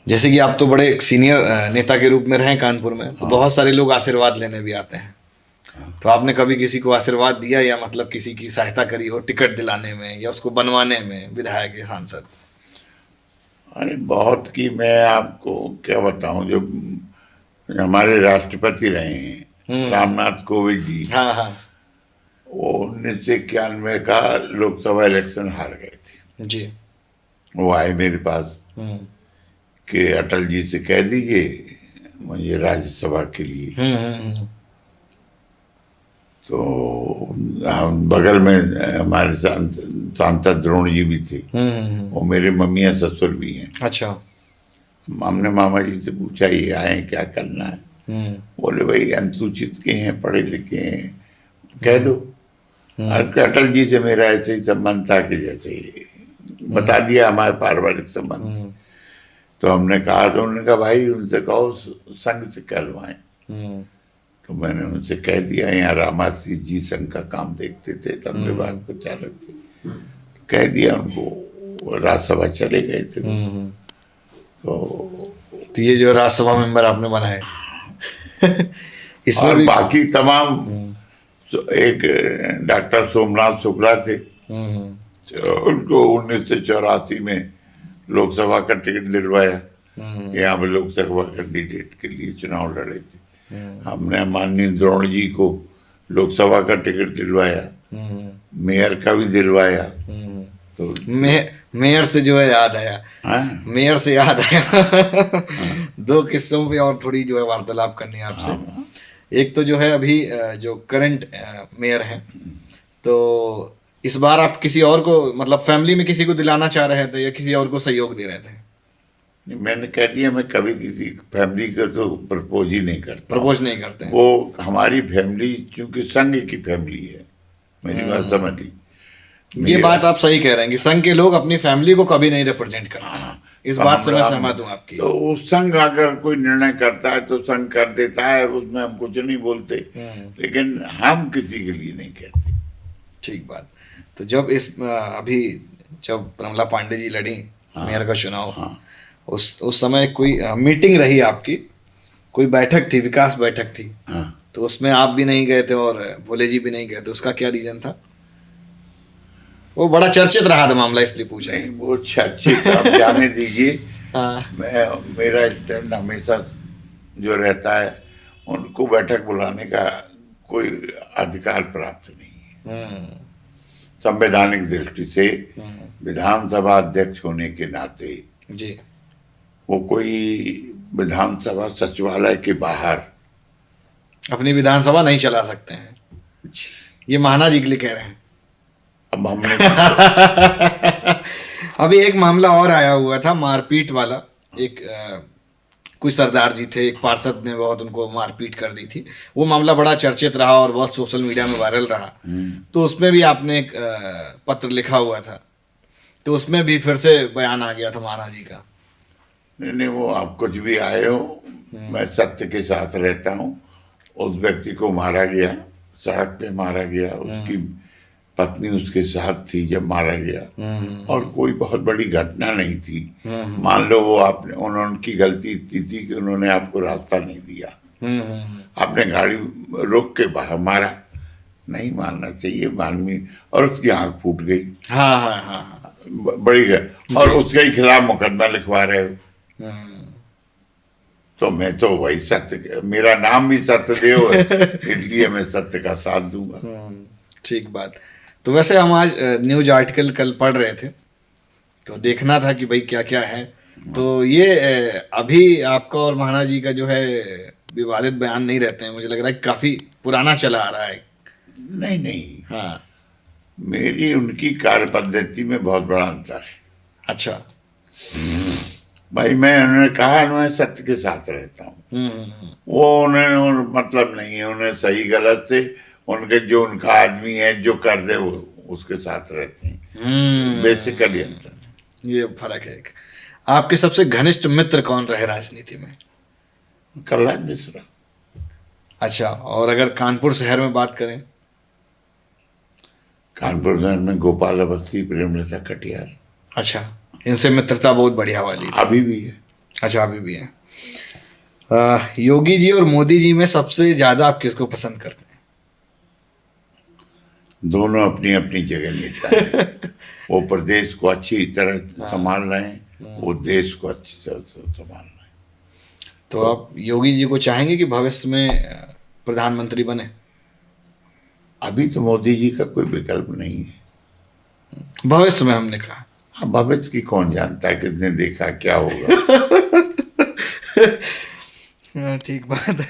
जैसे कि आप तो बड़े सीनियर नेता के रूप में रहे कानपुर में, तो बहुत सारे लोग आशीर्वाद लेने भी आते हैं। तो आपने कभी किसी को आशीर्वाद दिया, या मतलब किसी की सहायता करी हो टिकट दिलाने में या उसको बनवाने में, विधायक या सांसद? अरे बहुत की, मैं आपको क्या बताऊं, जो हमारे राष्ट्रपति रहे हैं रामनाथ कोविंद जी, हाँ हाँ। वो 1991 का लोकसभा इलेक्शन हार गए थे। जी। वो आए मेरे पास हम्म कि अटल जी से कह दीजिए मुझे राज्यसभा के लिए। हम्म हम्म तो हम बगल में हमारे सांसद द्रोण जी भी थे, वो मेरे मम्मिया ससुर भी हैं। अच्छा। हमने मामा जी से पूछा ये आए क्या करना है? बोले भाई अनुसूचित के हैं, पढ़े लिखे हैं, कह दो। और अटल जी से मेरा ऐसे ही संबंध था कि जैसे बता दिया हमारे पारिवारिक संबंध। तो हमने कहा, तो उन्होंने कहा भाई उनसे कहो संघ से करवाएं। तो मैंने उनसे कह दिया, यहाँ रामाशीष जी संघ का काम देखते थे, तब विभाग प्रचारक थे। कह दिया उनको, वो राज्यसभा चले गए थे। तो ये जो राज्यसभा मेंबर आपने बनाए, इसमें और भी बाकी तमाम, तो एक डॉक्टर सोमनाथ शुक्ला थे, तो उनको 1984 में लोकसभा का टिकट दिलवाया। यहाँ पे लोकसभा कैंडिडेट के लिए चुनाव लड़े थे। हमने माननीय द्रोण जी को लोकसभा का टिकट दिलवाया, मेयर का भी दिलवाया। तो मेयर से जो है याद आया, हाँ, मेयर से याद आया दो किस्सों पे और थोड़ी जो है वार्तालाप करनी है आपसे। एक तो जो है अभी जो करंट मेयर है, तो इस बार आप किसी और को, मतलब फैमिली में किसी को दिलाना चाह रहे थे या किसी और को सहयोग दे रहे थे? मैंने कह दिया मैं कभी किसी फैमिली को तो प्रपोज ही नहीं करता। प्रपोज नहीं करते हैं? वो हमारी फैमिली चूंकि संघ की फैमिली है, मेरी बात समझ ली। ये बात आप सही कह रहे हैं कि संघ के लोग अपनी फैमिली को कभी नहीं रिप्रेजेंट करते हैं। इस तो बात से मैं सहमत हूँ आपकी। तो वो संघ अगर कोई निर्णय करता है तो संघ कर देता है, उसमें हम कुछ नहीं बोलते, लेकिन हम किसी के लिए नहीं कहते। ठीक बात। तो जब अभी जब प्रमला पांडे जी लड़ी मेयर का चुनाव, उस समय कोई मीटिंग रही आपकी, कोई बैठक थी, विकास बैठक थी, तो उसमें आप भी नहीं गए थे और भोले जी भी नहीं गए थे, उसका क्या रीजन था? वो बड़ा चर्चित रहा था मामला, इसलिए पूछा है। नहीं, वो चर्चित आप जाने दीजिए। मेरा स्टैंड हमेशा जो रहता है, उनको बैठक बुलाने का कोई अधिकार प्राप्त नहीं है। संवैधानिक दृष्टि से विधानसभा अध्यक्ष होने के नाते जी, वो कोई विधानसभा सचिवालय के बाहर अपनी विधानसभा नहीं चला सकते हैं। ये महाना जी के लिए कह रहे हैं। अब हमने अभी एक मामला और आया हुआ था, मारपीट वाला। एक कुछ सरदार जी थे, एक पार्षद ने बहुत उनको मारपीट कर दी थी। वो मामला बड़ा चर्चित रहा और बहुत सोशल मीडिया में वायरल रहा। तो उसमें भी आपने एक पत्र लिखा हुआ था, तो उसमें भी फिर से बयान आ गया था महाना जी का। नहीं, वो आप कुछ भी आए हो, मैं सत्य के साथ रहता हूँ। उस व्यक्ति को मारा गया, सड़क पे मारा गया, उसकी पत्नी उसके साथ थी जब मारा गया, और कोई बहुत बड़ी घटना नहीं थी। मान लो वो उनकी गलती थी कि उन्होंने आपको रास्ता नहीं दिया, आपने गाड़ी रोक के बाहर मारा, नहीं मारना चाहिए मानवी, और उसकी आंख फूट गई। हाँ हाँ हाँ, बड़ी और उसके ही खिलाफ मुकदमा लिखवा रहे हो। तो मैं तो वही सत्य, मेरा नाम भी सत्यदेव है, इसलिए मैं सत्य का साथ दूंगा। ठीक बात। तो वैसे हम आज न्यूज आर्टिकल कल पढ़ रहे थे, तो देखना था कि भाई क्या क्या है। तो ये अभी आपका और महाना जी का जो है विवादित बयान नहीं रहते हैं, मुझे लग रहा है काफी पुराना चला आ रहा है। नहीं नहीं, हाँ, मेरी उनकी कार्य पद्धति में बहुत बड़ा अंतर है। अच्छा। भाई मैं, उन्होंने कहा, उन्होंने सत्य के साथ रहता हूँ। वो उन्हें मतलब नहीं है, उन्हें सही गलत से उनके जो उनका आदमी है जो कर दे वो उसके साथ रहते हैं। बेसिकली अंतर, ये फर्क है। आपके सबसे घनिष्ठ मित्र कौन रहे राजनीति में? कल्याण मिश्रा। अच्छा, और अगर कानपुर शहर में बात करें? कानपुर शहर में गोपाल अवस्थी, प्रेमलता कटियार। अच्छा, इनसे मित्रता बहुत बढ़िया वाली थी। अभी भी है। अच्छा, अभी भी है। योगी जी और मोदी जी में सबसे ज्यादा आप किसको पसंद करते हैं? दोनों अपनी अपनी जगह नेता हैं। वो प्रदेश को अच्छी तरह संभाल रहे हैं, वो देश को अच्छी तरह से संभाल रहे हैं। तो आप योगी जी को चाहेंगे कि भविष्य में प्रधानमंत्री बने? अभी तो मोदी जी का कोई विकल्प नहीं है। भविष्य में हमने कहा। हाँ, भविष्य की कौन जानता है, किसने देखा क्या होगा। ठीक बात है।